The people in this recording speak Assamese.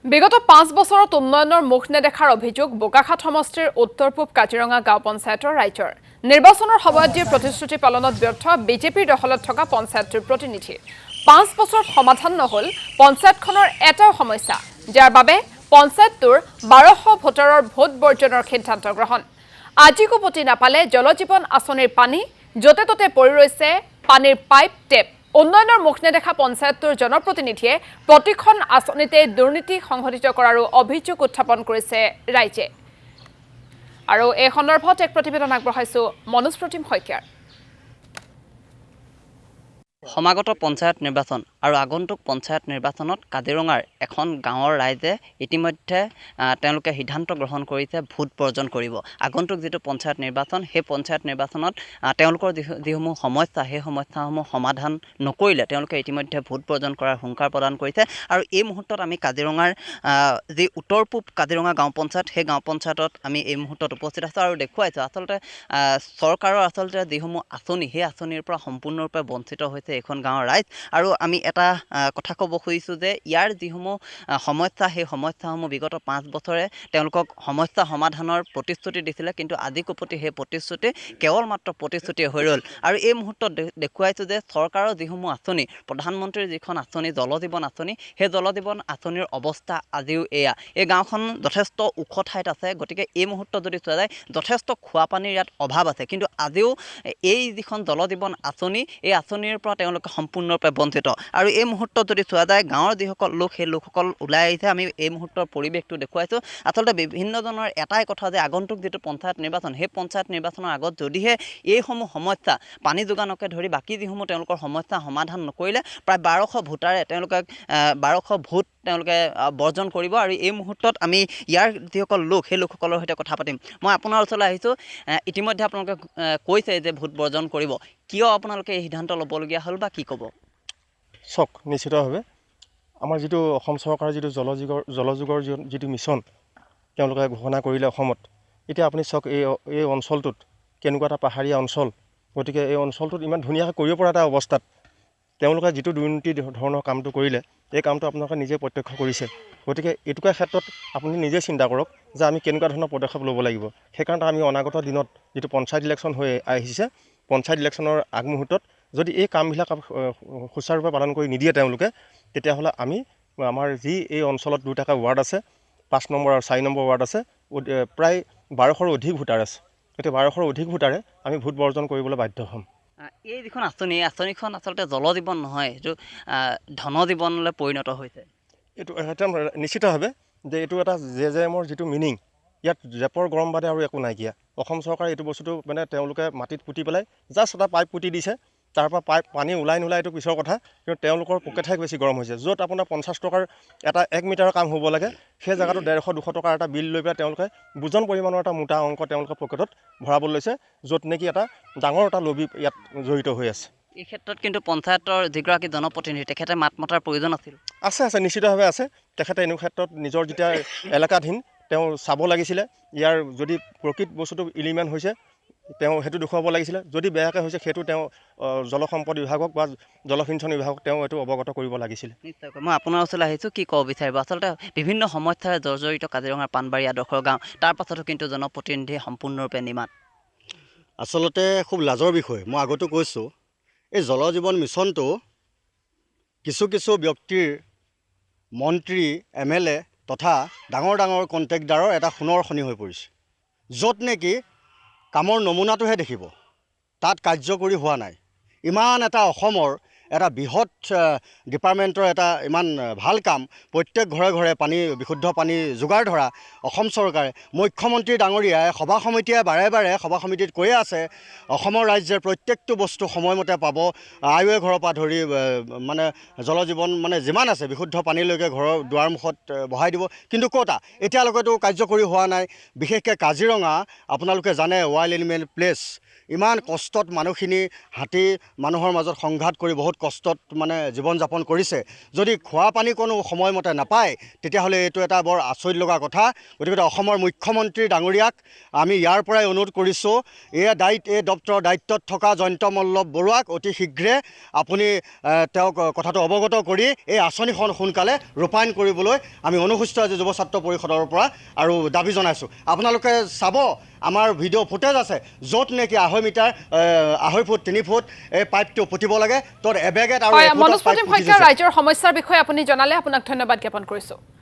বিগত 5 বছৰত উন্নয়নৰ মুখ নেদেখাৰ অভিযোগ বোকাখাত সমষ্টিৰ উত্তৰ পূব কাজিৰঙা গাঁও পঞ্চায়তৰ ৰাইজৰ নিৰ্বাচনৰ সময়ত দিয়া প্ৰতিশ্ৰুতি পালনত ব্যৰ্থ বিজেপিৰ দখলত থকা পঞ্চায়তটোৰ প্ৰতিনিধি 5 বছৰত সমাধান নহল পঞ্চায়তখনৰ এটাও সমস্যা যাৰ বাবে পঞ্চায়তটোৰ 1200 ভোটাৰৰ ভোট বৰ্জনৰ সিদ্ধান্ত গ্ৰহণ আজিকো পতি নাপালে জলজীৱন আঁচনিৰ পানী যতে ততে পৰি ৰৈছে পানীৰ পাইপ টেপ উন্নয়নৰ মুখ নেদেখা পঞ্চায়তটোৰ জনপ্ৰতিনিধিয়ে প্ৰতিখন আঁচনিতে দুৰ্নীতি সংঘটিত কৰাৰো অভিযোগ উত্থাপন কৰিছে ৰাইজে আৰু এই সন্দৰ্ভত এক প্ৰতিবেদন আগবঢ়াইছো মনোজ প্ৰতিম শইকীয়াৰ সমাগত পঞ্চায়ত নিৰ্বাচন আৰু আগন্তুক পঞ্চায়ত নিৰ্বাচনত কাজিৰঙাৰ এখন গাঁৱৰ ৰাইজে ইতিমধ্যে তেওঁলোকে সিদ্ধান্ত গ্ৰহণ কৰিছে ভোট বৰ্জন কৰিব আগন্তুক যেটো পঞ্চায়ত নিৰ্বাচন সেই পঞ্চায়ত নিৰ্বাচনত তেওঁলোকৰ যিসমূহ সমস্যা সেই সমস্যাসমূহ সমাধান নকৰিলে তেওঁলোকে ইতিমধ্যে ভোট বৰ্জন কৰাৰ হুংকাৰ প্ৰদান কৰিছে আৰু এই মুহূৰ্তত আমি কাজিৰঙাৰ যি উত্তৰ পূব কাজিৰঙা গাঁও পঞ্চায়ত সেই গাঁও পঞ্চায়তত আমি এই মুহূৰ্তত উপস্থিত আছোঁ আৰু দেখুৱাইছোঁ আচলতে চৰকাৰৰ আচলতে যিসমূহ আঁচনি সেই আঁচনিৰ পৰা সম্পূৰ্ণৰূপে বঞ্চিত হৈছে এখন গাঁৱৰ ৰাইজ আৰু আমি এটা কথা ক'ব খুজিছোঁ যে ইয়াৰ যিসমূহ সমস্যা সেই সমস্যাসমূহ বিগত 5 বছৰে তেওঁলোকক সমস্যা সমাধানৰ প্ৰতিশ্ৰুতি দিছিলে কিন্তু আজিকোপতি সেই প্ৰতিশ্ৰুতি কেৱল মাত্ৰ প্ৰতিশ্ৰুতি হৈ ৰ'ল আৰু এই মুহূৰ্তত দেখুৱাইছোঁ যে চৰকাৰৰ যিসমূহ আঁচনি প্ৰধানমন্ত্ৰীৰ যিখন আঁচনি জলজীৱন আঁচনি সেই জলজীৱন আঁচনিৰ অৱস্থা আজিও এয়া এই গাঁওখন যথেষ্ট ওখ ঠাইত আছে গতিকে এই মুহূৰ্তত যদি চোৱা যায় যথেষ্ট খোৱা পানীৰ ইয়াত অভাৱ আছে কিন্তু আজিও এই যিখন জলজীৱন আঁচনি এই আঁচনিৰ পৰা তেওঁলোকে সম্পূৰ্ণৰূপে বঞ্চিত আৰু এই মুহূৰ্তত যদি চোৱা যায় গাঁৱৰ যিসকল লোক সেই লোকসকল ওলাই আহিছে আমি এই মুহূৰ্তৰ পৰিৱেশটো দেখুৱাইছোঁ আচলতে বিভিন্নজনৰ এটাই কথা যে আগন্তুক যিটো পঞ্চায়ত নিৰ্বাচন সেই পঞ্চায়ত নিৰ্বাচনৰ আগত যদিহে এইসমূহ সমস্যা পানী যোগানকে ধৰি বাকী যিসমূহ তেওঁলোকৰ সমস্যা সমাধান নকৰিলে প্ৰায় 1200 ভোটাৰে তেওঁলোকে 1200 ভোট তেওঁলোকে বৰ্জন কৰিব আৰু এই মুহূৰ্তত আমি ইয়াৰ যিসকল লোক সেই লোকসকলৰ সৈতে কথা পাতিম মই আপোনাৰ ওচৰলৈ আহিছোঁ ইতিমধ্যে আপোনালোকে কৈছে যে ভোট বৰ্জন কৰিব কিয় আপোনালোকে এই সিদ্ধান্ত ল'বলগীয়া হ'ল বা কি ক'ব চক নিশ্চিতভাৱে আমাৰ যিটো অসম চৰকাৰৰ যিটো জলযোগৰ যিটো মিছন তেওঁলোকে ঘোষণা কৰিলে অসমত এতিয়া আপুনি চক এই অঞ্চলটোত কেনেকুৱা এটা পাহাৰীয়া অঞ্চল গতিকে এই অঞ্চলটোত ইমান ধুনীয়াকৈ কৰিব পৰা এটা অৱস্থাত তেওঁলোকে যিটো দুৰ্নীতি ধৰণৰ কামটো কৰিলে এই কামটো আপোনালোকে নিজে প্ৰত্যক্ষ কৰিছে গতিকে এইটোকা ক্ষেত্ৰত আপুনি নিজে চিন্তা কৰক যে আমি কেনেকুৱা ধৰণৰ পদক্ষেপ ল'ব লাগিব সেইকাৰণে আমি অনাগত দিনত যিটো পঞ্চায়ত ইলেকশ্যন হৈ আহিছে পঞ্চায়ত ইলেকশ্যনৰ আগমুহূৰ্তত যদি এই কামবিলাক সুচাৰুৰূপে পালন কৰি নিদিয়ে তেওঁলোকে তেতিয়াহ'লে আমি আমাৰ যি এই অঞ্চলত দুটাকৈ ৱাৰ্ড আছে 5 নম্বৰ আৰু 4 নম্বৰ ৱাৰ্ড আছে প্ৰায় 1200ৰ অধিক ভোটাৰ আছে গতিকে 1200ৰ অধিক ভোটাৰে আমি ভোট বৰ্জন কৰিবলৈ বাধ্য হ'ম এই যিখন আঁচনি এই আঁচনিখন আচলতে জলজীৱন নহয় এইটো ধনজীৱনলৈ পৰিণত হৈছে এইটো একদম নিশ্চিতভাৱে যে এইটো এটা জেজেএমৰ যিটো মিনিং ইয়াত জেপৰ গৰম বাদে আৰু একো নাইকিয়া অসম চৰকাৰে এইটো বস্তুটো মানে তেওঁলোকে মাটিত পুতি পেলাই জাষ্ট এটা পাইপ পুতি দিছে তাৰ পৰা পানী ওলাই নোলাই এইটো পিছৰ কথা কিন্তু তেওঁলোকৰ পকেটহে বেছি গৰম হৈছে য'ত আপোনাৰ 50 টকাৰ এটা 1 মিটাৰৰ কাম হ'ব লাগে সেই জেগাটো 150-200 টকাৰ এটা বিল লৈ পেলাই তেওঁলোকে বুজন পৰিমাণৰ এটা মোটা অংক তেওঁলোকৰ পকেটত ভৰাবলৈ লৈছে য'ত নেকি এটা ডাঙৰ এটা লবি ইয়াত জড়িত হৈ আছে এই ক্ষেত্ৰত কিন্তু পঞ্চায়তৰ যিগৰাকী জনপ্ৰতিনিধি তেখেতে মাত মতাৰ প্ৰয়োজন আছিল আছে নিশ্চিতভাৱে আছে তেখেতে এনে ক্ষেত্ৰত নিজৰ যেতিয়া এলেকাধীন তেওঁ চাব লাগিছিলে ইয়াৰ যদি প্ৰকৃত বস্তুটো ইলিমেণ্ট হৈছে তেওঁ সেইটো দেখুৱাব লাগিছিলে যদি বেয়াকৈ হৈছে সেইটো তেওঁ জলসম্পদ বিভাগক বা জলসিঞ্চন বিভাগক তেওঁ এইটো অৱগত কৰিব লাগিছিলে নিশ্চয়কৈ মই আপোনাৰ ওচৰলৈ আহিছোঁ কি ক'ব বিচাৰিব আচলতে বিভিন্ন সমস্যাৰে জৰ্জৰিত কাজিৰঙাৰ পাণবাৰী আদৰ্শ গাঁও তাৰ পাছতো কিন্তু জনপ্ৰতিনিধিয়ে সম্পূৰ্ণৰূপে নিমাত আচলতে খুব লাজৰ বিষয় মই আগতো কৈছোঁ এই জলজীৱন মিছনটো কিছু ব্যক্তিৰ মন্ত্ৰী MLA তথা ডাঙৰ কণ্ট্ৰেক্টদাৰৰ এটা সোণৰ খনি হৈ পৰিছে য'ত নেকি কামৰ নমুনাটোহে দেখিব তাত কাৰ্যকৰী হোৱা নাই ইমান এটা অসমৰ এটা বৃহৎ ডিপাৰ্টমেণ্টৰ এটা ইমান ভাল কাম প্ৰত্যেক ঘৰে পানী বিশুদ্ধ পানী যোগাৰ ধৰা অসম চৰকাৰে মুখ্যমন্ত্ৰী ডাঙৰীয়াই সভা সমিতিয়ে বাৰে সভা সমিতিত কৈয়ে আছে অসমৰ ৰাইজে প্ৰত্যেকটো বস্তু সময়মতে পাব আয়ুৱে ঘৰৰ পৰা ধৰি মানে জলজীৱন মানে যিমান আছে বিশুদ্ধ পানীলৈকে ঘৰৰ দুৱাৰমুখত বহাই দিব কিন্তু ক'তা এতিয়ালৈকেতো কাৰ্যকৰী হোৱা নাই বিশেষকৈ কাজিৰঙা আপোনালোকে জানে ৱাইল্ড এনিমেল প্লেচ ইমান কষ্টত মানুহখিনি হাতী মানুহৰ মাজত সংঘাত কৰি বহুত কষ্টত মানে জীৱন যাপন কৰিছে যদি খোৱা পানী কোনো সময়মতে নাপায় তেতিয়াহ'লে এইটো এটা বৰ আচৰিত লগা কথা গতিকে অসমৰ মুখ্যমন্ত্ৰী ডাঙৰীয়াক আমি ইয়াৰ পৰাই অনুৰোধ কৰিছোঁ এই দপ্তৰৰ দায়িত্বত থকা জয়ন্ত মল্লৱ বৰুৱাক অতি শীঘ্ৰে আপুনি তেওঁক কথাটো অৱগত কৰি এই আঁচনিখন সোনকালে ৰূপায়ণ কৰিবলৈ আমি অনুসূচিত আজি যুৱ ছাত্ৰ পৰিষদৰ পৰা আৰু দাবী জনাইছোঁ আপোনালোকে চাব আমাৰ ভিডিঅ' ফুটেজ আছে য'ত নেকি 2.5 মিটাৰ 2.5 ফুট 3 ফুট এই পাইপটো পুতিব লাগে তোৰ এবেগেট আৰু মনোজ প্ৰতিম শইকীয়া ৰাইজৰ সমস্যাৰ বিষয়ে আপুনি জনালে আপোনাক ধন্যবাদ জ্ঞাপন কৰিছোঁ